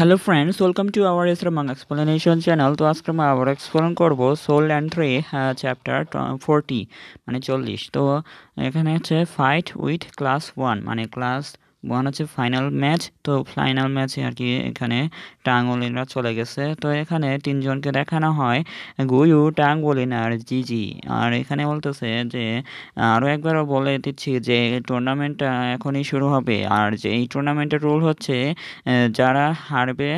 Hello friends, welcome to our ইসলামাং explanation channel. তো আজকে আমরা আবার এক্সপ্লেন করবো সোল এন্ট্রি চ্যাপ্টার 40 মানে 40। তো এখানে হচ্ছে ফাইট উইথ ক্লাস 1 মানে ক্লাস 1 হচ্ছে ফাইনাল ম্যাচ। তো ফাইনাল ম্যাচে আর কি এখানে টাঙ্গলিনরা চলে গেছে। তো এখানে তিনজনকে দেখানো হয়, গুয়ু, টাঙ্গলিন আর জিজি। আর এখানে বলতেছে যে আরও একবারও বলে দিচ্ছি যে টুর্নামেন্টটা এখনই শুরু হবে। আর যে এই টুর্নামেন্টের রুল হচ্ছে যারা হারবে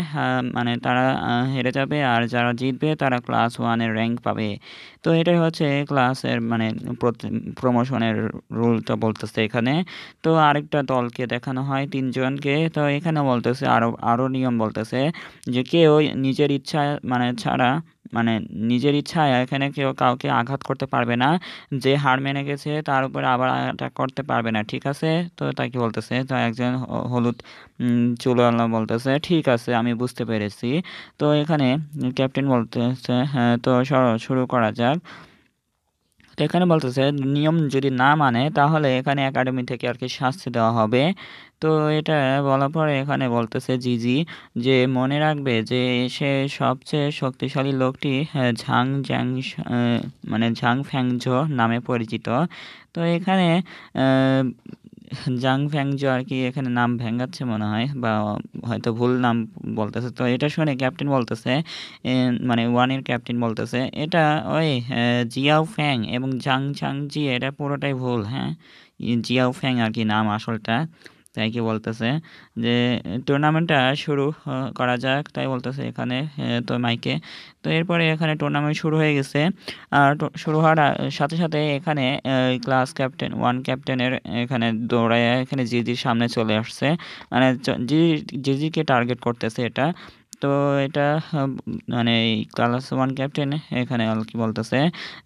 মানে তারা হেরে যাবে, আর যারা জিতবে তারা ক্লাস 1-এর র্যাঙ্ক পাবে। তো এটাই হচ্ছে ক্লাসের মানে প্রমোশনের রুলটা বলতেছে এখানে। তো আরেকটা দলকে দেখানো হয়, তিনজনকে। তো এখানে বলতেছে আরও নিয়ম বলতেছে যে কেউ নিজের ইচ্ছা মানে ছাড়া মানে নিজের ইচ্ছায় এখানে কেউ কাউকে আঘাত করতে পারবে না। যে হার মেনে গেছে তার উপরে আবার অ্যাটাক করতে পারবে না, ঠিক আছে? তো তাকে বলতেছে, তো একজন হলুদ চুলওয়ালা বলতেছে ঠিক আছে, আমি বুঝতে পেরেছি। তো এখানে ক্যাপ্টেন বলতেছে হ্যাঁ, তো শুরু করা যাক। তো এখানে বলতেছে নিয়ম যদি না মানে তাহলে এখানে একাডেমি থেকে আর কি শাস্তি দেওয়া হবে। তো এটা বলার পরে এখানে বলতেছে জিজি যে মনে রাখবে যে সে সবচেয়ে শক্তিশালী লোকটি ঝাং জ্যাং মানে ঝাং ফ্যাংজো নামে পরিচিত। তো এখানে আহ, জাং ফ্যাংজো আর কি এখানে নাম ভেঙ্গাচ্ছে মনে হয়, বা হয়তো ভুল নাম বলতেছে। তো এটা শুনে ক্যাপ্টেন বলতেছে মানে ওয়ানের ক্যাপ্টেন বলতেছে এটা ওই জিয়াও ফ্যাং এবং জাং জি, এটা পুরোটাই ভুল। হ্যাঁ, জিয়াও ফ্যাং আর কি নাম আসলটা। তাই কি বলতেছে যে টুর্নামেন্টটা শুরু করা যাক, তাই বলতেছে এখানে তো মাইকে। তো এরপরে এখানে টুর্নামেন্ট শুরু হয়ে গেছে। আর শুরু হওয়ার সাথে সাথে এখানে ক্লাস ক্যাপ্টেন 1 ক্যাপ্টেনের এখানে দৌড়ায় এখানে জিজির সামনে চলে আসছে, মানে জিজিকে টার্গেট করতেছে এটা। তো এটা মানে ক্লাস 1 ক্যাপ্টেন এখানে আর কি বলতেছে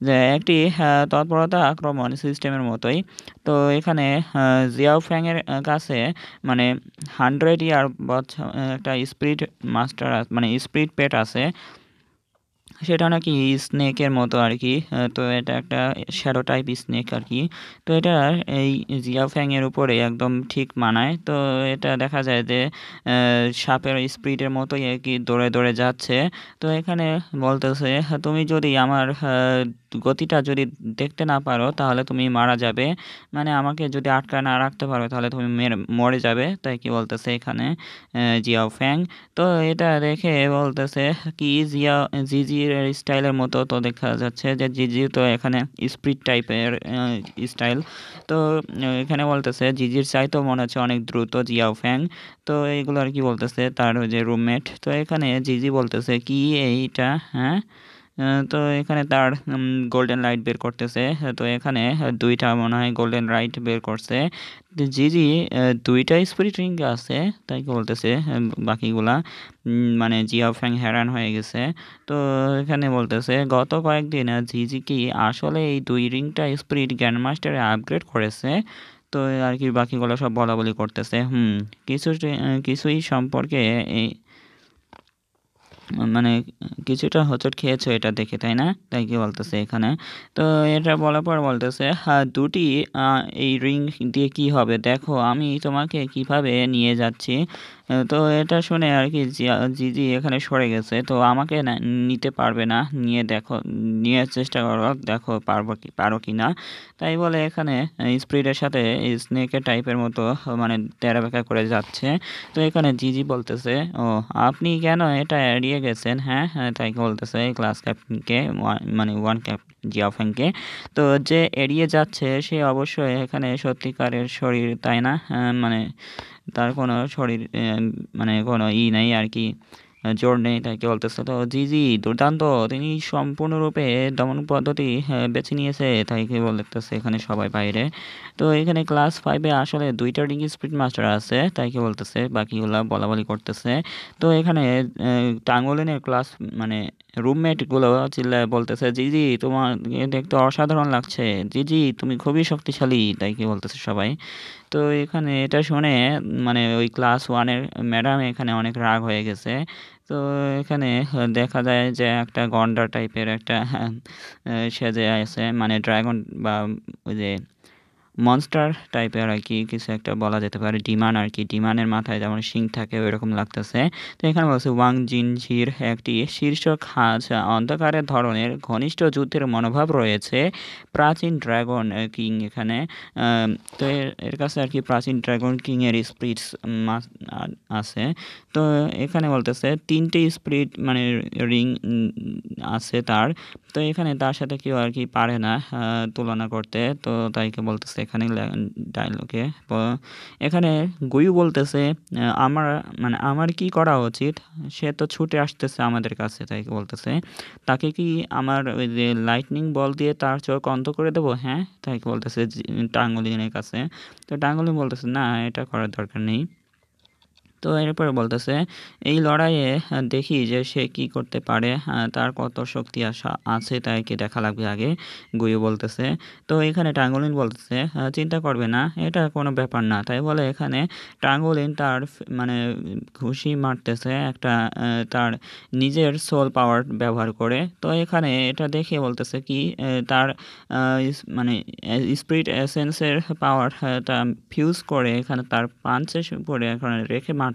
যে একটি তৎপরতা আক্রমণ সিস্টেমের মতোই। তো এখানে জিয়াও ফ্যাং এর কাছে মানে 100 ইয়ার একটা স্পিরিট মাস্টার মানে স্পিরিট পেট আছে, সেটা নাকি স্নেকের মতো আর কি। তো এটা একটা শ্যাডো টাইপ স্নেক আর কি। তো এটা এই জিয়া ফ্যাংয়ের উপরে একদম ঠিক মানায়। তো এটা দেখা যায় যে সাপের স্পিডের মতোই আর কি দৌড়ে দৌড়ে যাচ্ছে। তো এখানে বলতেছে তুমি যদি আমার গতিটা যদি দেখতে না পারো তাহলে তুমি মারা যাবে, মানে আমাকে যদি আটকা না রাখতে পারো তাহলে তুমি মরে যাবে। তাই কি বলতেছে এখানে জিয়াও ফ্যাং। তো এটা দেখে বলতেছে কি জিজির স্টাইলের মতো তো দেখা যাচ্ছে যে জিজি তো এখানে স্পিড টাইপের স্টাইল। তো এখানে বলতেছে জিজির চাই তো মনে হচ্ছে অনেক দ্রুত জিয়াও ফ্যাং। তো এইগুলো আর কি বলতেছে তার ওই যে রুমমেট। তো এখানে জিজি বলতেছে কি এইটা, হ্যাঁ। তো এখানে তার গোল্ডেন লাইট বের করতেছে। তো এখানে দুইটা মনে হয় গোল্ডেন লাইট বের করছে। তো জিজি দুইটা স্পিরিট রিং আছে, তাই কি বলতেছে বাকিগুলা মানে জিয়া ফ্যাং হ্যারান হয়ে গেছে। তো এখানে বলতেছে গত কয়েকদিন জিজি কি আসলে এই দুই রিংটা স্পিরিট গ্র্যান্ড মাস্টারে আপগ্রেড করেছে। তো আর কি বাকিগুলো সব বলা বলি করতেছে কিছু কিছুই সম্পর্কে এই মানে কিছুটা হোঁচট খেয়েছো এটা দেখে, তাই না? তাই কি বলতেছে এখানে। তো এটা বলার পর বলতেছে হ্যাঁ দুটি এই রিং দিয়ে কি হবে দেখো আমি তোমাকে কিভাবে নিয়ে যাচ্ছি। তো এটা শুনে আর কি জিজি এখানে সরে গেছে। তো আমাকে নিতে পারবে না, নিয়ে দেখো, নিয়ে চেষ্টা করো, দেখো পারো কি না। তাই বলে এখানে স্পিডের সাথে স্নেকের টাইপের মতো মানে তেরা বেঁকা করে যাচ্ছে। তো এখানে জিজি বলতেছে ও আপনি কেন এটা এড়িয়ে গেছেন? হ্যাঁ হ্যাঁ, তাই বলতেছে ক্লাস ক্যাপ্টেনকে মানে 1 জিয়াফেংকে। তো যে এড়িয়ে যাচ্ছে সে অবশ্যই এখানে সত্যিকারের শরীর, তাই না? মানে তার কোনো শরীর মানে কোনো নেই আর কি, জোর নেই। তাই কি বলতেছে তো জিজি দুর্দান্ত, তিনি সম্পূর্ণরূপে দমন পদ্ধতি বেছে নিয়েছে। তাই কি বলতেছে এখানে সবাই বাইরে। তো এখানে ক্লাস 5-এ আসলে দুইটা রিং স্পিড মাস্টার আছে, তাই কি বলতেছে বাকিগুলা বলা বলি করতেছে। তো এখানে টাঙ্গলিনের ক্লাস মানে রুমমেট গুলো চিল্লায় বলতেছে জিজি তোমার দেখতে অসাধারণ লাগছে, জিজি তুমি খুবই শক্তিশালী। তাই কি বলতেছে সবাই। তো এখানে এটা শুনে মানে ওই ক্লাস 1-এর ম্যাডাম এখানে অনেক রাগ হয়ে গেছে। তো এখানে দেখা যায় যে একটা গন্ডার টাইপের একটা সেজে আছে, মানে ড্রাগন বা ওই যে মনস্টার টাইপের আর কি কিছু একটা বলা যেতে পারে, ডিমান আর কি, ডিমানের মাথায় যেমন শিং থাকে ওইরকম লাগতেছে। তো এখানে বলছে ওয়াং জিনঝির একটি শীর্ষ খাঁজ অন্ধকারের ধরনের ঘনিষ্ঠ যুদ্ধের মনোভাব রয়েছে প্রাচীন ড্রাগন কিং এখানে। তো এর কাছে আর কি প্রাচীন ড্রাগন কিং এর স্পিরিটস আছে। তো এখানে বলতেছে 3টে স্পিরিট মানে রিং আছে তার। তো এখানে তার সাথে কেউ আর কি পারে না তুলনা করতে। তো তাইকে বলতেছে এখানে ডায়লগে। এখানে গুয়ু বলতেছে আমার কি করা উচিত? সে তো ছুটে আসতেছে আমাদের কাছে, তাইকে বলতেছে তাকে কি আমার ওই যে লাইটনিং বল দিয়ে তার চোখ অন্ধ করে দেবো? হ্যাঁ, তাইকে বলতেছে টাঙ্গুলিনের কাছে। তো টাঙ্গুলিন বলতেছে না, এটা করার দরকার নেই। তো এরপরে বলতেছে এই লড়াইয়ে দেখি যে সে কি করতে পারে, তার কত শক্তি আছে তাইকে দেখা লাগবে আগে, গুয়ু বলতেছে। তো এখানে টাঙ্গুলিন বলতেছে চিন্তা করবে না, এটা কোনো ব্যাপার না। তাই বলে এখানে টাঙ্গুলিন তার মানে ঘুষি মারতেছে একটা তার নিজের সোল পাওয়ার ব্যবহার করে। তো এখানে এটা দেখে বলতেছে কি তার মানে স্পিরিট এসেন্সের পাওয়ার তা ফিউজ করে এখানে তার পাঞ্চে পরে এখানে রেখে মারতেছে।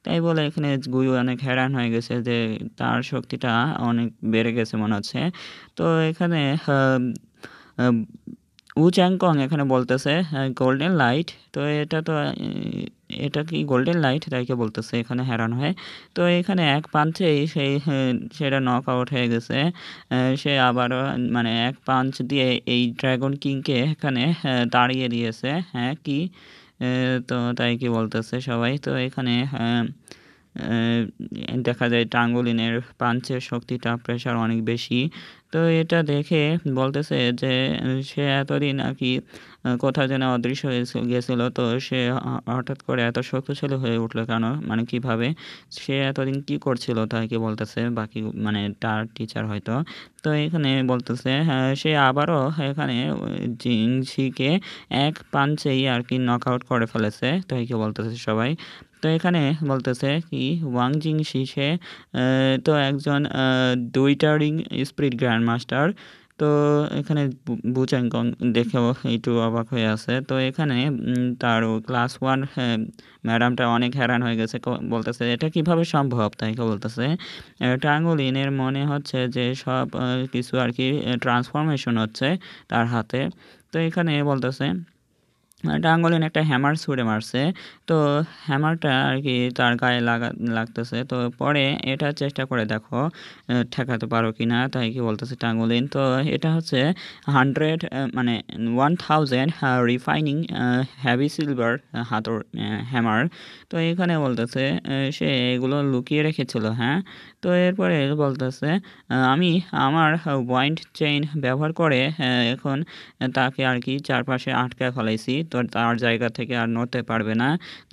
তাই বলে এখানে গুয়ু অনেক হ্যারান হয়ে গেছে যে তার শক্তিটা অনেক বেড়ে গেছে মনে হচ্ছে। তো এখানে উ চ্যাংকং এখানে বলতেছে গোল্ডেন লাইট। তো এটা কি গোল্ডেন লাইট? তাইকে বলতেছে এখানে হ্যারান হয়। তো এখানে এক পাঞ্চেই সেটা নক আউট হয়ে গেছে। সে আবারও মানে এক পাঞ্চ দিয়ে এই ড্রাগন কিংকে এখানে দাঁড়িয়ে দিয়েছে। হ্যাঁ কি? তো তাই কি বলতেছে সবাই। তো এখানে দেখা যায় টাঙ্গুলিনের পাঞ্চের শক্তিটা প্রেশার অনেক বেশি। তো এটা দেখে বলতেছে যে সে এতদিন আর কি কোথাও যেন অদৃশ্য হয়ে গেছিলো। তো সে হঠাৎ করে এত শক্তিশালী হয়ে উঠলো কেন, মানে কিভাবে, সে এতদিন কি করছিল তাকে বলতেছে বাকি মানে তার টিচার হয়তো। তো এখানে বলতেছে সে আবারও এখানে জিংশিকে এক পাঞ্চেই আর কি নক আউট করে ফেলেছে, তাইকে বলতেছে সবাই। তো এখানে বলতেছে কি ওয়াং জিংশি সে তো একজন দুইটারিং স্পিরিট গ্র্যান্ড মাস্টার। তো এখানে বু চ্যাংকং দেখেও একটু অবাক হয়ে আছে। তো এখানে তার ক্লাস 1 ম্যাডামটা অনেক হ্যারান হয়ে গেছে, বলতেছে এটা কিভাবে সম্ভব? তাই বলতেছে টাঙ্গুলিনের মনে হচ্ছে যে সব কিছু আর কি ট্রান্সফরমেশন হচ্ছে তার হাতে। তো এখানে বলতেছে টাঙ্গুলিন একটা হ্যামার ছুঁড়ে মারছে। তো হ্যামারটা আর কি তার গায়ে লাগতেছে। তো পরে এটা চেষ্টা করে দেখো ঠেকাতে পারো কি না, তাই কি বলতেছে টাঙ্গুলিন। তো এটা হচ্ছে 100 মানে 1000 রিফাইনিং হ্যাভি সিলভার হাতর হ্যামার। তো এখানে বলতেছে সে এগুলো লুকিয়ে রেখেছিল। হ্যাঁ, তো এরপরে বলতেছে আমি আমার ওয়াইন্ড চেইন ব্যবহার করে এখন তাকে আর কি চারপাশে আটকায় ফেলাইছি। তো তার জায়গা থেকে আর নড়তে পারবে না,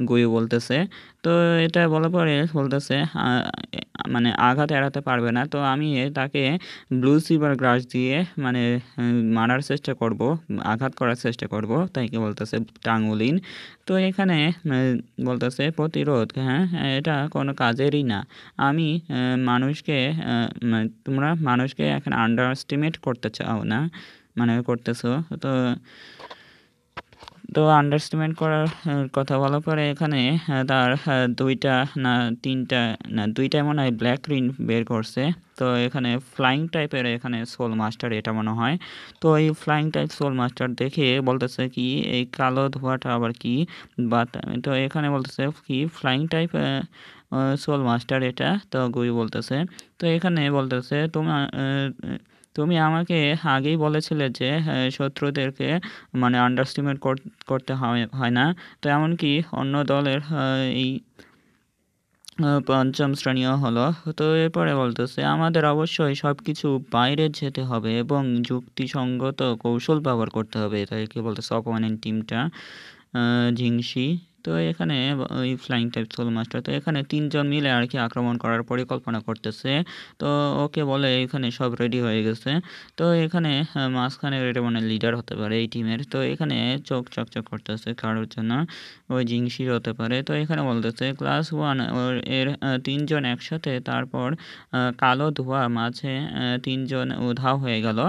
গুয়ু বলতেছে। তো এটা বলার পরে বলতেছে মানে আঘাত এড়াতে পারবে না। তো আমি তাকে ব্লু সিলভার গ্রাস দিয়ে মানে মারার চেষ্টা করব, আঘাত করার চেষ্টা করব, তাই কি বলতেছে টাঙ্গুলিন। তো এখানে বলতেছে প্রতিরোধ, হ্যাঁ এটা কোনো কাজেরই না। আমি মানুষকে তোমরা মানুষকে এখন আন্ডার এস্টিমেট করতে চাও না, মানে করতেছো। তো তো আন্ডারস্টিমেট করার কথা বলার পরে এখানে তার 2টা না 3টা না 2টাই মনে হয় ব্ল্যাক রিন বের করছে। তো এখানে ফ্লাইং টাইপের এখানে সোল মাস্টার এটা মনে হয়। তো এই ফ্লাইং টাইপ সোল মাস্টার দেখে বলতেছে কি এই কালো ধোঁয়াটা আবার কি, বাট তো এখানে বলতেছে কি ফ্লাইং টাইপ সোল মাস্টার এটা। তো গুই বলতেছে, তো এখানে বলতেছে তুমি আমাকে আগেই বলেছিলে যে শত্রুদেরকে মানে আন্ডারস্টিমেট করতে হয় না। তো এমনকি অন্য দলের এই পঞ্চম শ্রেণীও হলো। তো এরপরে বলতেছে আমাদের অবশ্যই সব কিছু বাইরে যেতে হবে এবং যুক্তিসঙ্গত কৌশল ব্যবহার করতে হবে, তাই কি বলতেছে অপোনেন্ট টিমটা ঝিংসি। তো এখানে ওই ফ্লাইং টাইপ সোল মাস্টার তো এখানে 3জন মিলে আর কি আক্রমণ করার পরিকল্পনা করতেছে। তো ওকে বলে এখানে সব রেডি হয়ে গেছে। তো এখানে মাঝখানে এটা মানে লিডার হতে পারে এই টিমের। তো এখানে চোখ চকচক করতেছে কারোর জন্য, ওই জিংসির হতে পারে। তো এখানে বলতেছে ক্লাস 1 এর 3জন একসাথে, তারপর কালো ধোঁয়া মাঝে 3জন উধাও হয়ে গেল।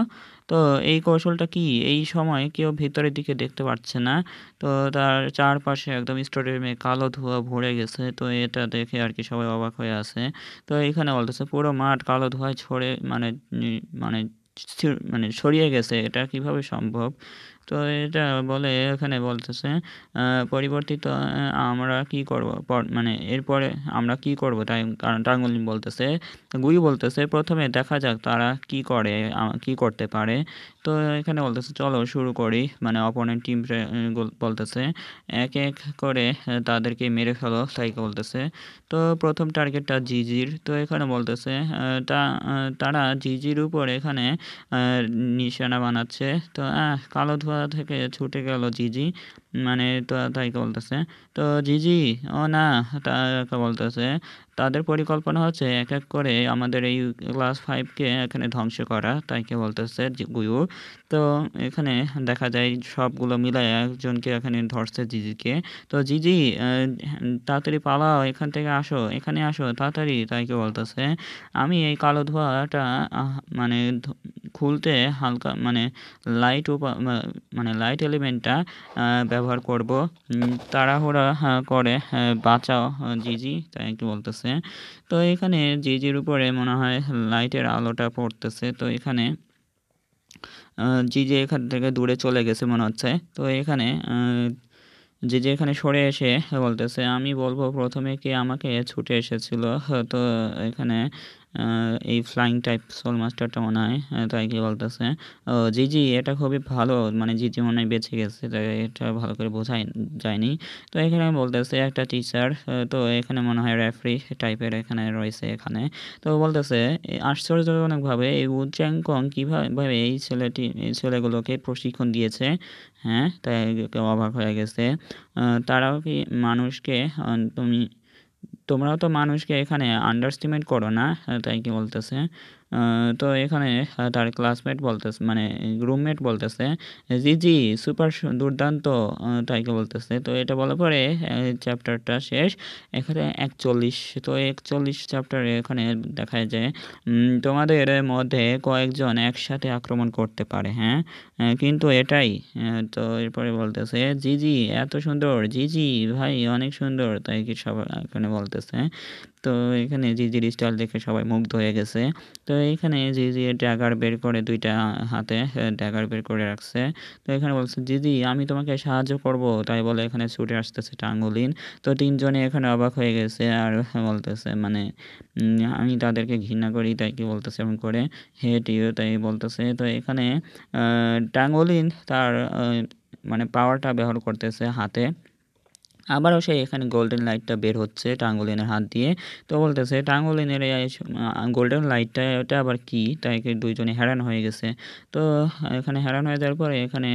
তো এই কৌশলটা কি? এই সময় কেউ ভেতরের দিকে দেখতে পাচ্ছে না। তো তার চারপাশে একদম স্টোরের কালো ধোঁয়া ভরে গেছে। তো এটা দেখে আরকি সবাই অবাক হয়ে আছে। তো এখানে বলতেছে পুরো মাঠ কালো ধোঁয়ায় মানে মানে ছড়িয়ে গেছে। এটা কিভাবে সম্ভব? তো এটা বলে এখানে বলতেছে পরিবর্তিত আমরা কি করব? মানে এরপরে আমরা কি করব? কারণ টাঙ্গুলিন বলতেছে, গুয়ু বলতেছে প্রথমে দেখা যাক তারা কি করে, কি করতে পারে। তো এখানে বলতেছে চলো শুরু করি। মানে অপোনেন্ট টিম বলতেছে এক এক করে তাদেরকে মেরে ফেলো, তাইকে বলতেছে। তো প্রথম টার্গেটটা জিজির। তো এখানে বলতেছে তারা জিজির উপর এখানে নিশানা বানাচ্ছে। তো কালো ধোঁয়া থেকে ছুটে গেল জিজি। মানে তো তাইকে বলতেছে তো জিজি ও না, তাকে বলতেছে তাদের পরিকল্পনা হচ্ছে এক এক করে আমাদের এই ক্লাস 5কে এখানে ধ্বংস করা, তাইকে বলতেছে গুয়ু। তো এখানে দেখা যায় সবগুলো মিলায় একজনকে এখানে ধরছে জিজিকে। তো জিজি তাড়াতাড়ি পালাও, এখান থেকে আসো, এখানে আসো তাড়াতাড়ি, তাইকে বলতেছে আমি এই কালো ধোঁয়াটা মানে খুলতে হালকা লাইট মানে লাইট এলিমেন্টটা ব্যবহার করব। তাড়াহুড়া করে বাঁচাও জিজি, তাই কি বলতেছে। তো এখানে জিজির উপরে মনে হয় লাইটের আলোটা পড়তেছে। তো এখানে জিজি এখান থেকে দূরে চলে গেছে মনে হচ্ছে। তো এখানে জিজি এখানে সরে এসে বলতেছে আমি বলবো প্রথমে কে আমাকে ছুটে এসেছিল। তো এখানে এই ফ্লাইং টাইপ সোল মাস্টারটা মনে হয়, তাই কি বলতেছে ও জিজি এটা খুবই ভালো, মানে জিজি মনে হয় বেঁচে গেছে, তাই এটা ভালো করে বোঝাই যায়নি। তো এখানে বলতেছে একটা টিচার, তো এখানে মনে হয় রেফারি টাইপের এখানে রয়েছে এখানে। তো বলতেছে আশ্চর্যজনকভাবে এই উচ্চাঙ্কন কীভাবে এই ছেলেগুলোকে প্রশিক্ষণ দিয়েছে। হ্যাঁ, তাই কেউ অবাক হয়ে গেছে। তারাও কি মানুষকে তোমরাও তো মানুষকে এখানে আন্ডারস্টিমেট করো না, তাই কি বলতেছে। তো এখানে তার ক্লাসমেট বলতেছে, মানে রুমমেট বলতেছে জি জি সুপার দুর্দান্ত, তাই কি বলতেছে। তো এটা বলার পরে চ্যাপ্টারটা শেষ। এখানে 41। তো 41 চ্যাপ্টারে এখানে দেখা যায় তোমাদের মধ্যে কয়েকজন একসাথে আক্রমণ করতে পারে, হ্যাঁ, কিন্তু এটাই। তো এরপরে বলতেছে জিজি এত সুন্দর, জিজি ভাই অনেক সুন্দর, তাই কি সবাই এখানে বলতেছে। তো এখানে জিজির স্টাইল দেখে সবাই মুগ্ধ হয়ে গেছে। তো এইখানে জিজি ড্যাগার বের করে দুইটা হাতে ড্যাগার বের করে রাখছে। তো এখানে বলছে জিজি আমি তোমাকে সাহায্য করব, তাই বলে এখানে ছুটে আসতেছে টাঙ্গুলিন। তো তিনজনে এখানে অবাক হয়ে গেছে আর বলতেছে মানে আমি তাদেরকে ঘৃণা করি, তাই কি বলতেছে এমন করে হেট ইউ, তাই বলতেছে। তো এখানে টাঙ্গুলিন তার মানে পাওয়ারটা ব্যবহার করতেছে হাতে। আবারও সে এখানে গোল্ডেন লাইটটা বের হচ্ছে টাঙ্গুলিনের হাত দিয়ে। তো বলতেছে টাঙ্গুলিনের এই গোল্ডেন লাইটটা এটা আবার কি, তাই দুইজনে হ্যারান হয়ে গেছে। তো এখানে হ্যারান হয়ে যাওয়ার পরে এখানে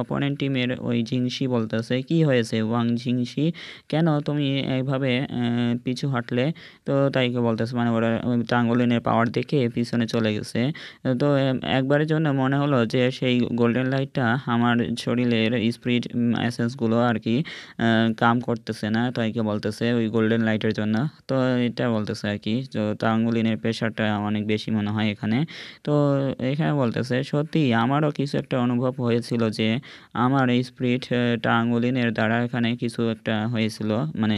অপোনেন্ট টিমের ওই জিংসি বলতেছে কি হয়েছে ওয়াং জিংসি, কেন তুমি এইভাবে পিছু হাঁটলে। তো তাইকে বলতেছে মানে ওরা টাঙ্গুলিনের পাওয়ার দেখে পিছনে চলে গেছে। তো একবারের জন্য মনে হলো যে সেই গোল্ডেন লাইটটা আমার শরীরের স্পিরিট এসেন্সগুলো আর কি কাম করতেছে না, তাই কি বলতেছে ওই গোল্ডেন লাইটের জন্য। তো এটা বলতেছে আর কি। তো টাঙ্গুলিনের প্রেশারটা অনেক বেশি মনে হয় এখানে। তো এখানে বলতেছে সত্যি আমারও কিছু একটা অনুভব হয়েছিল যে আমার এই স্পিরিট টাঙ্গুলিনের দ্বারা এখানে কিছু একটা হয়েছিল, মানে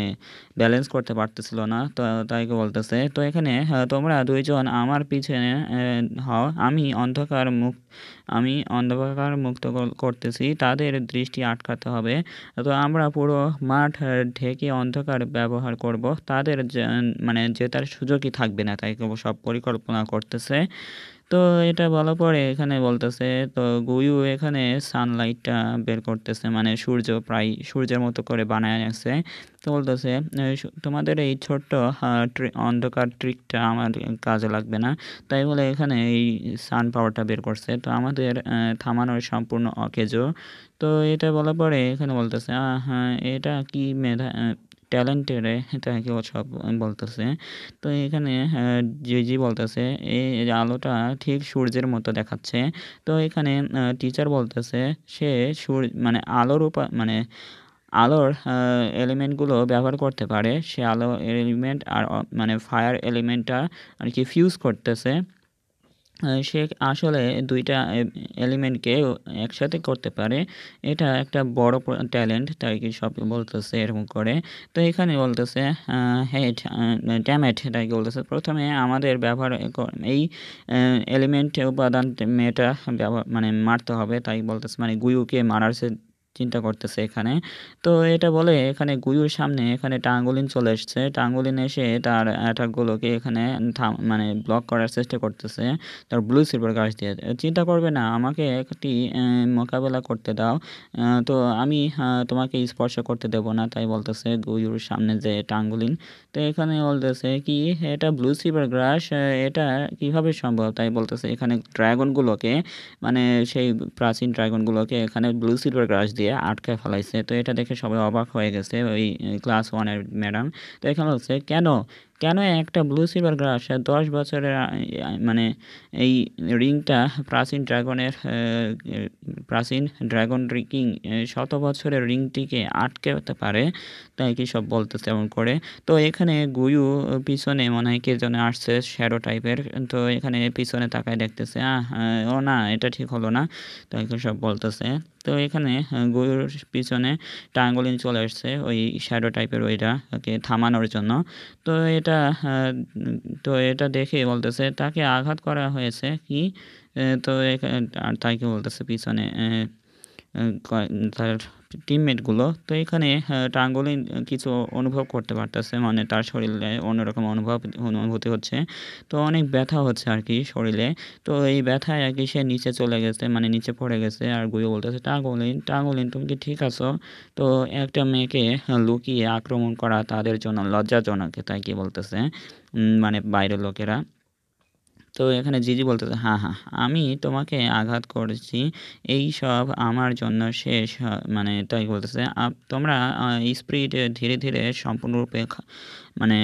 ব্যালেন্স করতে পারতেছিল না। তো তাই কি বলতেছে। তো এখানে তোমরা দুইজন আমার পিছনে হও, আমি অন্ধকার মুক্ত করতেছি, তাদের দৃষ্টি আটকাতে হবে। তো আমরা পুরো মাঠ ঢেকে অন্ধকার ব্যবহার করব, তাদের মানে জেতার সুযোগই থাকবে না, তাই সব পরিকল্পনা করতেছে। তো এটা বলার পরে এখানে বলতেছে তো গুয়ু এখানে সানলাইটটা বের করতেছে, মানে প্রায় সূর্যের মতো করে বানায় আছে। তো বলতেছে তোমাদের এই ছোট্ট অন্ধকার ট্রিকটা আমার কাজে লাগবে না, তাই বলে এখানে এই সান পাওয়ারটা বের করছে। তো আমাদের থামানোর সম্পূর্ণ অকেজো। তো এটা বলার পরে এখানে বলতেছে হ্যাঁ এটা কি মেধা ট্যালেন্টেড, এটা কি সব বলতেছে। তো এখানে জিজি বলতেছে এই আলোটা ঠিক সূর্যের মতো দেখাচ্ছে। তো এখানে টিচার বলতেছে সে মানে মানে আলোর এলিমেন্টগুলো ব্যবহার করতে পারে, সে আলো এলিমেন্ট আর মানে ফায়ার এলিমেন্টটা আর কি ফিউজ করতেছে। সে আসলে ২ টা এলিমেন্টকে একসাথে করতে পারে। এটা একটা বড় ট্যালেন্ট তাই কি সব বলতেছে এরকম করে। তো এখানে বলতেছে হেট ড্যাম ইট তাই কি বলতেছে। ১ম এ আমাদের ব্যবহার এই এলিমেন্ট উপাদান মেয়েটা মানে মারতে হবে তাই বলতেছে। মানে গুয়ুকে মারার সে চিন্তা করতেছে এখানে। তো এটা বলে এখানে গুয়ুর সামনে এখানে টাঙ্গুলিন চলে এসছে। টাঙ্গুলিন এসে তার অ্যাটাকগুলোকে এখানে মানে ব্লক করার চেষ্টা করতেছে। তার ব্লু সিলভার গাছ দিয়ে চিন্তা করবে না, আমাকে একটি মোকাবেলা করতে দাও। তো আমি তোমাকে স্পর্শ করতে দেব না তাই বলতেছে গুয়ুর সামনে যে টাঙ্গুলিন। তো এখানে বলতেছে কি এটা ব্লু সিলভার গ্রাস, এটা কিভাবে সম্ভব তাই বলতেছে। এখানে ড্রাগনগুলোকে মানে সেই প্রাচীন ড্রাগনগুলোকে এখানে ব্লু সিলভার গ্রাস দিয়ে আটকায় ফেলাইছে। তো এটা দেখে সবাই অবাক হয়ে গেছে ওই ক্লাস 1-এর ম্যাডাম। তো এখানে হচ্ছে কেন একটা ব্লু সিলভার গ্রাস 10 বছরের মানে এই রিংটা প্রাচীন ড্রাগন কিং শত বছরের রিংটিকে আটকাতে পারে তাই কি সব বলতেছে এমন করে। তো এখানে গুয়ু পিছনে মনে হয় কে যেন আসছে শ্যাডো টাইপের। তো এখানে পিছনে তাকায় দেখতেছে ও না, এটা ঠিক হলো না তাই কি সব বলতেছে। তো এখানে গুয়ুর পিছনে টাঙ্গুলিন চলে আসছে ওই শ্যাডো টাইপের ওইটাকে থামানোর জন্য। তো এটা তো এটা দেখে বলতেছে তাকে আঘাত করা হয়েছে কি। তো আর তাই কি বলতেছে পিছনে তার টিমমেটগুলো। তো এখানে টাঙ্গুলিন কিছু অনুভব করতে পারতেছে, মানে তার শরীরে অন্যরকম অনুভূতি হচ্ছে। তো অনেক ব্যথা হচ্ছে আর কি শরীরে। তো এই ব্যথায় আর কি সে নিচে চলে গেছে, মানে নিচে পড়ে গেছে। আর গুয়ো বলতেছে টাঙ্গুলিন তুমি কি ঠিক আছো? তো একটা মেয়েকে লুকিয়ে আক্রমণ করা তাদের জন্য লজ্জাজনক তাই কি বলতেছে মানে বাইরের লোকেরা। তো এখানে জিজি বলতেছে হ্যাঁ, আমি তোমাকে আঘাত করেছি, এই সব আমার জন্য শেষ। মানে তাই বলতেছে তোমরা স্পিড ধীরে ধীরে সম্পূর্ণরূপে মানে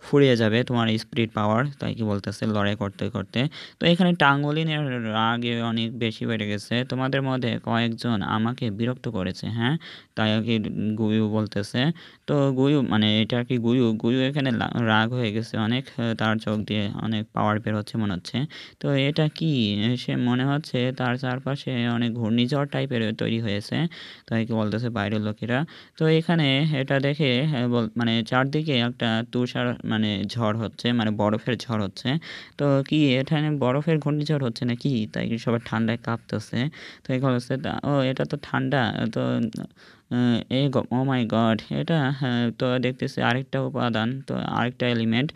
ফুরিয়ে যাবে তোমার স্পিরিট পাওয়ার তাই কি বলতেছে লড়াই করতে করতে। তো এখানে টাঙ্গুলিনের রাগে অনেক বেশি বেড়ে গেছে, তোমাদের মধ্যে কয়েকজন আমাকে বিরক্ত করেছে। হ্যাঁ, তাই আর কি গুয়ু বলতেছে। তো গুয়ু মানে এটা আর কি গুয়ু এখানে রাগ হয়ে গেছে অনেক। তার চোখ দিয়ে অনেক পাওয়ার বের হচ্ছে মনে হচ্ছে। তো এটা কি সে মনে হচ্ছে তার চারপাশে অনেক ঘূর্ণিঝড় টাইপের তৈরি হয়েছে তাই কি বলতেছে বাইরের লোকেরা। তো এখানে এটা দেখে মানে চারদিকে একটা তুষার মানে ঝড় হচ্ছে, মানে বরফের ঝড় হচ্ছে। তো কি এখানে বরফের ঘূর্ণিঝড় হচ্ছে নাকি তাই কি সবাই ঠান্ডায় কাঁপতেছে। তো এখানে হচ্ছে ও এটা তো ঠান্ডা। তো ও মাই গড, এটা তো দেখতেছি আরেকটা উপাদান, তো আরেকটা এলিমেন্ট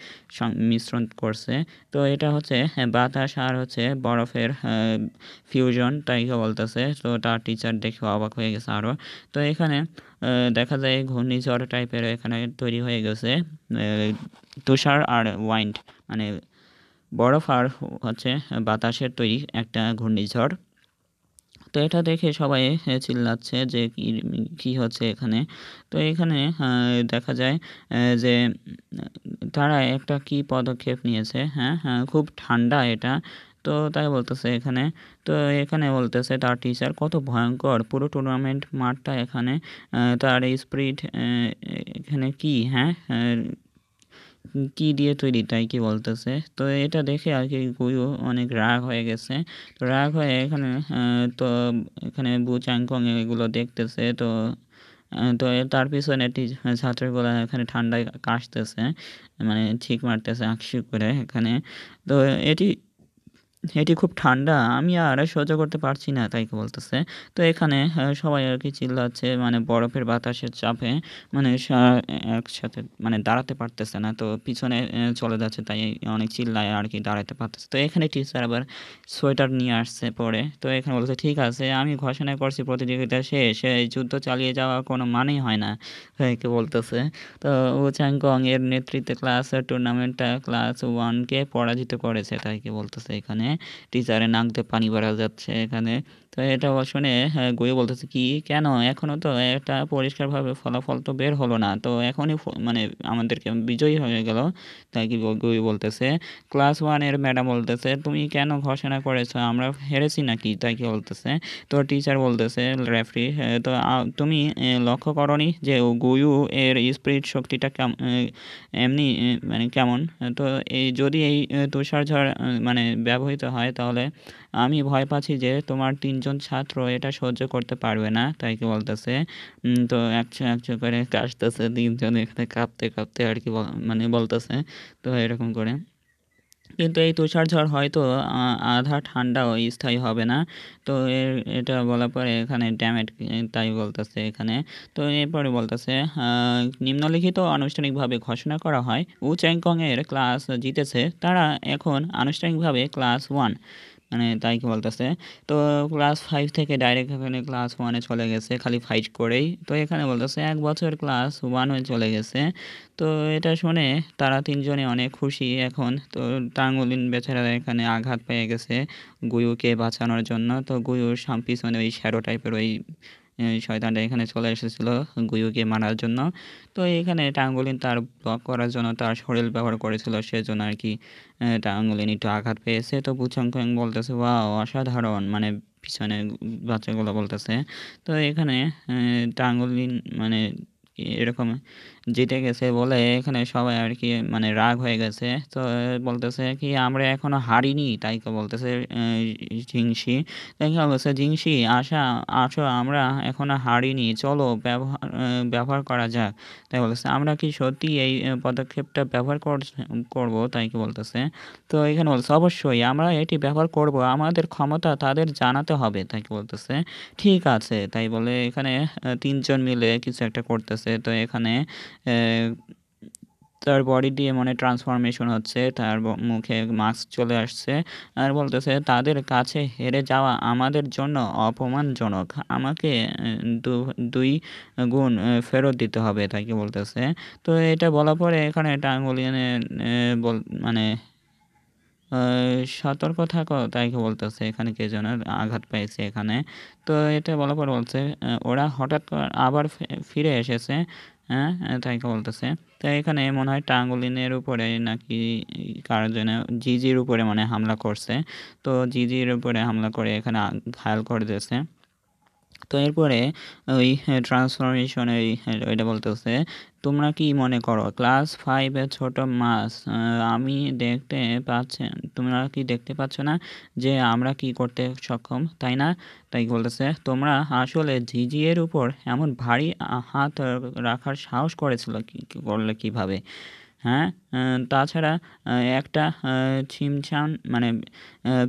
মিশ্রণ করছে। তো এটা হচ্ছে বাতাস আর হচ্ছে বরফের ফিউশন তাই বলতেছে। তো তার টিচার দেখে অবাক হয়ে গেছে আরও। তো এখানে দেখা যায় ঘূর্ণিঝড় টাইপের এখানে তৈরি হয়ে গেছে তুষার আর ওয়াইন্ড, মানে বরফ আর হচ্ছে বাতাসের তৈরি একটা ঘূর্ণিঝড়। তো এটা দেখে সবাই চিল্লাচ্ছে যে কি হচ্ছে এখানে। তো এখানে দেখা যায় যে তারা একটা কি পদক্ষেপ নিয়েছে। হ্যাঁ, খুব ঠান্ডা এটা। তো তাই বলতেছে এখানে। তো এখানে বলতেছে তার টিচার কত ভয়ঙ্কর পুরো টুর্নামেন্ট মাঠটা এখানে, তার স্পিরিট এখানে কি কি দিয়ে তৈরি তাই কি বলতেছে। তো এটা দেখে আর কি গুয়ু অনেক রাগ হয়ে গেছে। তো রাগ হয়ে এখানে তো এখানে বু চ্যাংকং এগুলো দেখতেছে। তো তো তার পিছনে ছাত্রগুলো এখানে ঠান্ডায় কাশতেছে, মানে ছিক মারতেছে আকশি করে এখানে। তো এটি এটি খুব ঠান্ডা, আমি আর সহ্য করতে পারছি না তাই কি বলতেছে। তো এখানে সবাই আর কি চিল্লাচ্ছে, মানে বরফের বাতাসের চাপে মানে একসাথে মানে দাঁড়াতে পারতেছে না। তো পিছনে চলে যাচ্ছে তাই অনেক চিল্লায় আর কি দাঁড়াতে পারতেছে। তো এখানে টিচার আবার সোয়েটার নিয়ে আসছে পরে। তো এখানে বলছে ঠিক আছে, আমি ঘোষণা করছি প্রতিযোগিতা শেষ, এই যুদ্ধ চালিয়ে যাওয়া কোনো মানেই হয় না কি বলতেছে। তো ও চ্যাংকং এর নেতৃত্বে টুর্নামেন্টটা ক্লাস 1-কে পরাজিত করেছে তাই কি বলতেছে এখানে। টিচারের নাক দিয়ে পানি বেরা যাচ্ছে এখানে। তো এটা শুনে গুয়ু বলতেছে কি কেন এখনো তো একটা পরিষ্কারভাবে ফলাফল তো বের হলো না, তো এখনই মানে আমাদেরকে বিজয়ী হয়ে গেল তাই কি গুয়ু বলতেছে। ক্লাস 1-এর ম্যাডাম বলতেছে তুমি কেন ঘোষণা করেছো, আমরা হেরেছি নাকি তাই কি বলতেছে। তো টিচার বলতেছে রেফারি, তো তুমি লক্ষ্য করনি যে গুয়ু এর স্পিরিট শক্তিটা এমনি মানে কেমন। তো এই যদি এই তুষার ঝড় মানে ব্যবহৃত প্রভাবিত হয় তাহলে আমি ভয় পাচ্ছি যে তোমার 3 জন ছাত্র এটা সহ্য করতে পারবে না, তাই কি বলতেছে। তো একশো একশো করে কাশতেছে 3 জন এখানে কাঁপতে কাঁপতে আর কি মানে বলতেছে। তো এরকম করে কিন্তু এই তুষারঝড় হয়তো আধা ঠান্ডা ও স্থায়ী হবে না। তো এটা বলার পরে এখানে ড্যামেট তাই বলতেছে এখানে। তো এরপরে বলতেছে নিম্নলিখিত আনুষ্ঠানিকভাবে ঘোষণা করা হয় উ চ্যাংকং এর ক্লাস জিতেছে, তারা এখন আনুষ্ঠানিকভাবে ক্লাস 1, মানে তাই কি বলতেছে। তো ক্লাস 5 থেকে ডাইরেক্ট এখানে ক্লাস 1-এ চলে গেছে খালি ফাইট করেই। তো এখানে বলতেছে 1 বছর ক্লাস 1-এ চলে গেছে। তো এটা শুনে তারা 3 জনে অনেক খুশি এখন। তো টাঙ্গুলিন বেচারা এখানে আঘাত পেয়ে গেছে গুয়ুকে বাঁচানোর জন্য। তো গুয়ুর পিছনে ওই শ্যাডো টাইপের ওই শয়তানটা এখানে চলে এসেছিল গুয়ুকে মারার জন্য। তো এখানে টাঙ্গুলিন তার ব্লক করার জন্য তার শরীর ব্যবহার করেছিল, সেজন্য আর কি টাঙ্গুলিন একটু আঘাত পেয়েছে। তো বুচাংকং বলতেছে ওয়াও অসাধারণ, মানে পিছনে বাচ্চাগুলো বলতেছে। তো এখানে টাঙ্গুলিন মানে এরকম জিতে গেছে বলে এখানে সবাই আর কি মানে রাগ হয়ে গেছে। তো বলতেছে কি আমরা এখনো হারিনি, তাই বলতেছে জিংসি। তাই বলতেছে জিংসি আসো আমরা এখনো হারিনি, চলো ব্যবহার করা যাক। তাই বলতেছে আমরা কি সত্যি এই পদক্ষেপটা ব্যবহার করব, তাই কি বলতেছে। তো এখানে বলছে অবশ্যই আমরা এটি ব্যবহার করব, আমাদের ক্ষমতা তাদের জানাতে হবে, তাই কি বলতেছে। ঠিক আছে তাই বলে এখানে 3 জন মিলে কিছু একটা করতেছে। তো এখানে তার বডি দিয়ে মনে ট্রান্সফরমেশন হচ্ছে, তার মুখে মাস্ক চলে আসছে আর বলতেছে তাদের কাছে হেরে যাওয়া আমাদের জন্য অপমানজনক, আমাকে 2 গুণ ফেরত দিতে হবে, তাই কি বলতেছে। তো এটা বলার পরে এখানে একটা আঙুলিয়ানে মানে সতর্ক থাকো, তাই কি বলতেছে এখানে কে যেন আঘাত পেয়েছে এখানে। তো এটা বলার পর বলছে ওরা হঠাৎ আবার ফিরে এসেছে, হ্যাঁ তাই কি বলতেছে। তো এখানে মনে হয় টাঙ্গুলিনের উপরে নাকি কারোর জন্য জিজির উপরে মানে হামলা করছে। তো জিজির উপরে হামলা করে এখানে ঘায়াল করে দিয়েছে। তো এরপরে ওই ট্রান্সফরমেশন ওইটা বলতেছে তোমরা কি মনে করো ক্লাস 5-এর ছোট মাছ আমি দেখতে পাচ্ছেন, তোমরা কি দেখতে পাচ্ছ না যে আমরা কি করতে সক্ষম, তাই না? তাই বলতেছে তোমরা আসলে ঝিঝিয়ের উপর এমন ভারী হাত রাখার সাহস করেছিল করলে কিভাবে, হ্যাঁ? তাছাড়া একটা ছিমছাম মানে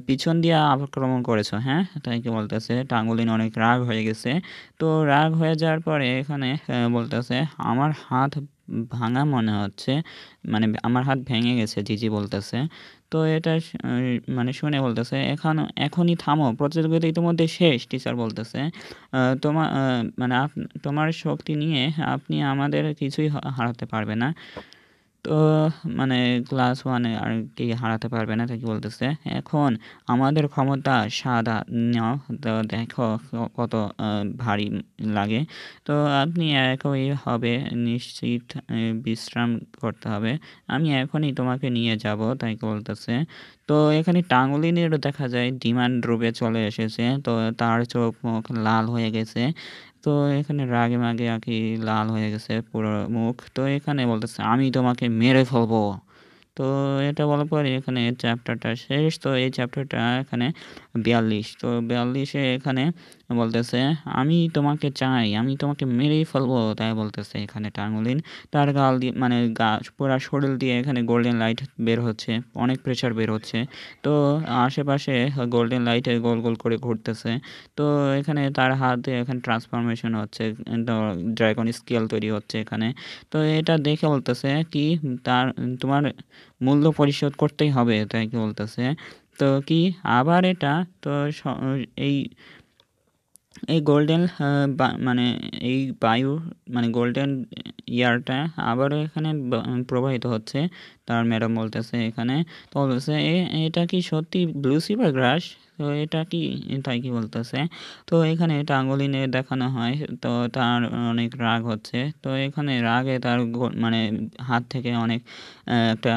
পিছন দিয়ে আক্রমণ করেছো, হ্যাঁ? তাই কি বলতেছে টাঙ্গুলিন অনেক রাগ হয়ে গেছে। তো রাগ হয়ে যাওয়ার পরে এখানে বলতেছে আমার হাত ভাঙা মনে হচ্ছে, মানে আমার হাত ভেঙে গেছে জিজি বলতেছে। তো এটা মানে শুনে বলতেছে এখনই থামো, প্রতিযোগিতা ইতিমধ্যে শেষ, টিচার বলতেছে। তোমার মানে তোমার শক্তি নিয়ে আপনি আমাদের কিছুই হারাতে পারবে না। তো মানে ক্লাস 1-এ আর কি হারাতে পারবে না, তাই কি বলতেছে। এখন আমাদের ক্ষমতা সাদা নাও, তো দেখো কত ভারী লাগে। তো আপনি একই হবে নিশ্চিত, বিশ্রাম করতে হবে, আমি এখনই তোমাকে নিয়ে যাব, তাই কি বলতেছে। তো এখানে টাঙ্গুলিনের দেখা যায় ডিমান্ড রূপে চলে এসেছে। তো তার চোখ মুখ লাল হয়ে গেছে। তো এখানে রাগে মাগে আর কি লাল হয়ে গেছে পুরো মুখ। তো এখানে বলতেছে আমি তোমাকে মেরে ফেলবো। তো এটা বলার পরে এখানে চ্যাপ্টারটা শেষ। তো এই চ্যাপ্টারটা এখানে 42। তো 42-এ এখানে বলতেছে আমি তোমাকে চাই, আমি তোমাকে মেরেই ফেলবো, তাই বলতেছে এখানে টাঙ্গুলিন। তার গাল দিয়ে মানে পুরা শরীর দিয়ে এখানে গোল্ডেন লাইট বের হচ্ছে, অনেক প্রেশার বের হচ্ছে। তো আশেপাশে গোল্ডেন লাইটে গোল গোল করে ঘুরতেছে। তো এখানে তার হাত দিয়ে এখানে ট্রান্সফরমেশন হচ্ছে, ড্রাগন স্কেল তৈরি হচ্ছে এখানে। তো এটা দেখে বলতেছে কি তার তোমার মূল্য পরিশোধ করতেই হবে, তাই কি বলতেছে। তো কি আবার এটা তো এই এই গোল্ডেন মানে এই বায়ু মানে গোল্ডেন ইয়ারটা আবারও এখানে প্রবাহিত হচ্ছে, তার ম্যাডাম বলতেছে এখানে। তো বলতেছে এটা কি সত্যি ব্লু সিভার গ্রাস? তো এটা কি, তাই কি বলতেছে। তো এখানে টাঙ্গুলিনে দেখানো হয়। তো তার অনেক রাগ হচ্ছে। তো এখানে রাগে তার মানে হাত থেকে অনেক একটা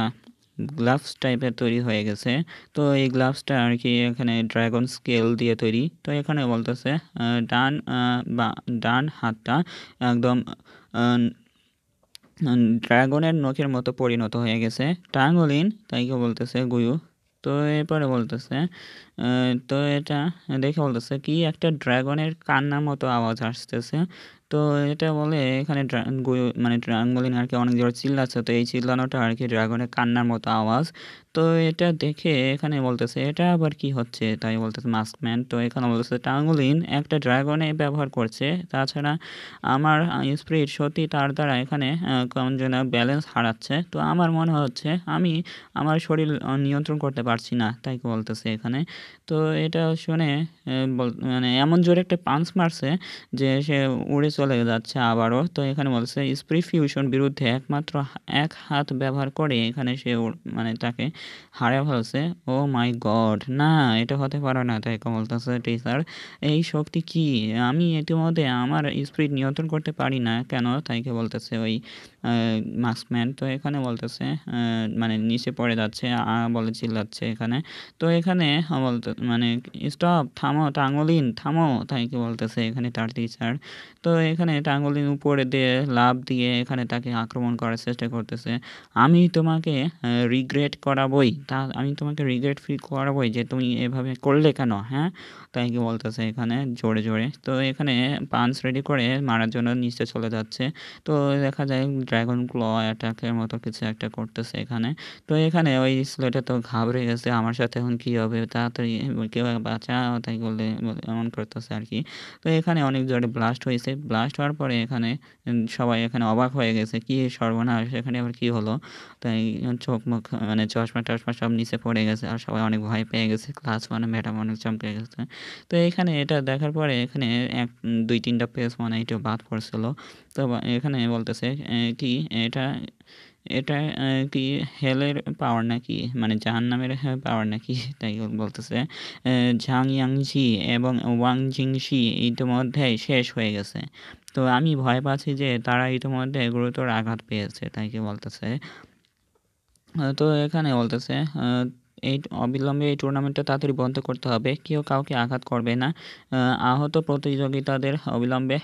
গ্লাভস টাইপের তৈরি হয়ে গেছে। তো এই গ্লাভসটা আর কি এখানে ড্রাগন স্কেল দিয়ে তৈরি। তো এখানে বলতেছে ডান হাতটা একদম ড্রাগনের নখের মতো পরিণত হয়ে গেছে। টাঙ্গুলিন, তাই কি বলতেছে গুয়ু। তো এরপরে বলতেছে তো এটা দেখে বলতেছে কি একটা ড্রাগনের কান্নার মতো আওয়াজ আসতেছে। তো এটা বলে এখানে মানে ড্রাগনগুলিন আর কি অনেক জোরে চিল্লাচ্ছে, তো এই চিল্লানোটা আর কি ড্রাগনের কান্নার মতো আওয়াজ। তো এটা দেখে এখানে বলতেছে এটা আবার কি হচ্ছে, তাই বলতেছে মাস্কম্যান। তো এখানে বলতেছে টাঙ্গুলিন একটা ড্রাগনে ব্যবহার করছে, তাছাড়া আমার স্পিরিট সত্যি তার দ্বারা এখানে কেমন যেন ব্যালেন্স হারাচ্ছে। তো আমার মনে হচ্ছে আমি আমার শরীর নিয়ন্ত্রণ করতে পারছি না, তাই বলতেছে এখানে। তো এটা শুনে মানে এমন জোরে একটা পাঞ্চ মারছে যে সে উড়ে চলে যাচ্ছে আবারও। তো এখানে বলছে স্পিরিট ফিউশন বিরুদ্ধে একমাত্র এক হাত ব্যবহার করে এখানে সে মানে তাকে হারিয়ে ফেলছে। ও মাই গড, না এটা হতে পারে না, তাই বলতেছে টিচার এই শক্তি কি, আমি ইতিমধ্যে আমার স্পিরিট নিয়ন্ত্রণ করতে পারি না কেন, তাইকে বলতেছে ওই মাস্কম্যান। তো এখানে বলতেছে মানে নিচে পড়ে যাচ্ছে বলে চিল্লাচ্ছে এখানে। তো এখানে বলতে মানে স্টপ, থামো টাঙ্গলিন থামো, তাই কি বলতেছে এখানে তার টিচার। তো এখানে টাঙ্গলিন উপরে দিয়ে লাফ দিয়ে এখানে তাকে আক্রমণ করার চেষ্টা করতেছে। আমি তোমাকে আমি তোমাকে রিগ্রেট ফিল করাবোই যে তুমি এভাবে করলে কেন, হ্যাঁ, তাই কি বলতেছে এখানে জোরে জোরে। তো এখানে পাঞ্চ রেডি করে মারার জন্য নিচে চলে যাচ্ছে। তো দেখা যায় ড্রাগন ক্ল অ্যাটাকের মতো কিছু একটা করতেছে এখানে। তো এখানে ওই ছেলেটা তো ঘাবড়ে গেছে, আমার সাথে এখন কী হবে, তাড়াতাড়ি কেউ বাঁচাও, তাই বলে এমন করতেছে আর কি। তো এখানে অনেক জোরে ব্লাস্ট হয়েছে, ব্লাস্ট হওয়ার পরে এখানে সবাই এখানে অবাক হয়ে গেছে, কি সর্বনাশ, এখানে আবার কি হলো। তাই চোখ মুখ মানে চশমা টশমা সব নিচে পড়ে গেছে, আর সবাই অনেক ভয় পেয়ে গেছে, ক্লাস ওয়ানে ম্যাডাম অনেক চমকে গেছে। তো এখানে এটা দেখার পরে এখানে 2-3টা পেজ মানে এটা বাদ পড়ছিল। তো এখানে বলতেছে কি এটা এটা কি হেলের পাওয়ার নাকি, মানে জাহান্নামের পাওয়ার নাকি, তাই বলতেছে ঝাং ইয়াংঝি এবং ওয়াং জিংশি ইতিমধ্যেই শেষ হয়ে গেছে। তো আমি ভয় পাচ্ছি যে তারা ইতিমধ্যে গুরুতর আঘাত পেয়েছে, তাই কি বলতেছে। তো এখানে বলতেছে অবিলম্বে এই টুর্নামেন্টটা তাড়াতাড়ি বন্ধ করতে হবে, কেউ কাউকে আঘাত করবে না। আহত প্রতিযোগিতাদের অবিলম্বে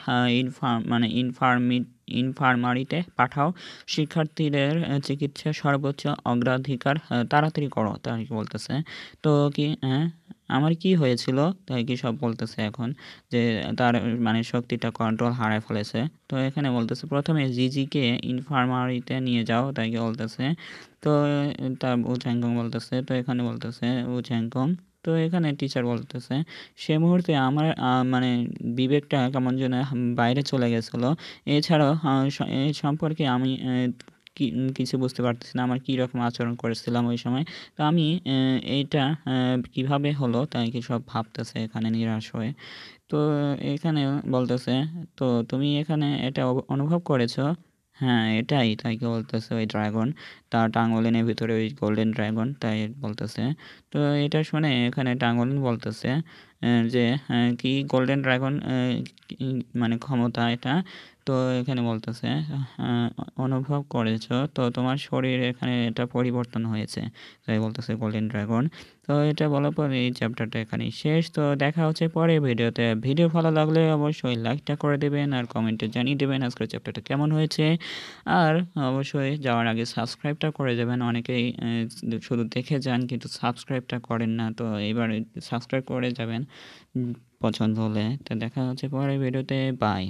ইনফার্মারিতে পাঠাও, শিক্ষার্থীদের চিকিৎসা সর্বোচ্চ অগ্রাধিকার, তাড়াতাড়ি করো, তাই বলতেছে। তো কি আমার কি হয়েছিল, তাই কি সব বলতেছে এখন যে তার মানে শক্তিটা কন্ট্রোল হারায় ফেলেছে। তো এখানে বলতেছে প্রথমে জিজিকে ইনফার্মারিতে নিয়ে যাও, তাই কি বলতেছে। তো তার উ চ্যাংকং বলতেছে, তো এখানে বলতেছে উ চ্যাংকং। তো এখানে টিচার বলতেছে সে মুহূর্তে আমার মানে বিবেকটা কেমন যেন বাইরে চলে গেছিলো। এছাড়াও এই সম্পর্কে আমি কিছু বুঝতে পারতেছি না, আমার কী রকম আচরণ করেছিলাম ওই সময়। তো আমি এইটা কিভাবে হলো, তাই কি সব ভাবতেছে এখানে নিরাশ হয়ে। তো এখানে বলতেছে তো তুমি এখানে এটা অনুভব করেছো, হ্যাঁ এটাই, তাই কি বলতেছে ওই ড্রাগন, তার টাঙ্গলিনের ভিতরে ওই গোল্ডেন ড্রাগন, তাই বলতেছে। তো এটা শুনে এখানে টাঙ্গলিন বলতেছে যে কি গোল্ডেন ড্রাগন মানে ক্ষমতা এটা। তো এখানে বলতেছে আহ, অনুভব করেছো, তো তোমার শরীর এখানে এটা পরিবর্তন হয়েছে, তাই বলতেছে গোল্ডেন ড্রাগন। তো এটা বলার পর এই চ্যাপ্টারটা এখানেই শেষ। তো দেখা হচ্ছে পরে ভিডিওতে। ভিডিও ভালো লাগলে অবশ্যই লাইকটা করে দেবেন আর কমেন্টে জানিয়ে দেবেন আজকের চ্যাপ্টারটা কেমন হয়েছে। আর অবশ্যই যাওয়ার আগে সাবস্ক্রাইবটা করে যাবেন, অনেকেই শুধু দেখে যান কিন্তু সাবস্ক্রাইবটা করেন না, তো এবার সাবস্ক্রাইব করে যাবেন পছন্দ হলে। তো দেখা হচ্ছে পরে ভিডিওতে, বাই।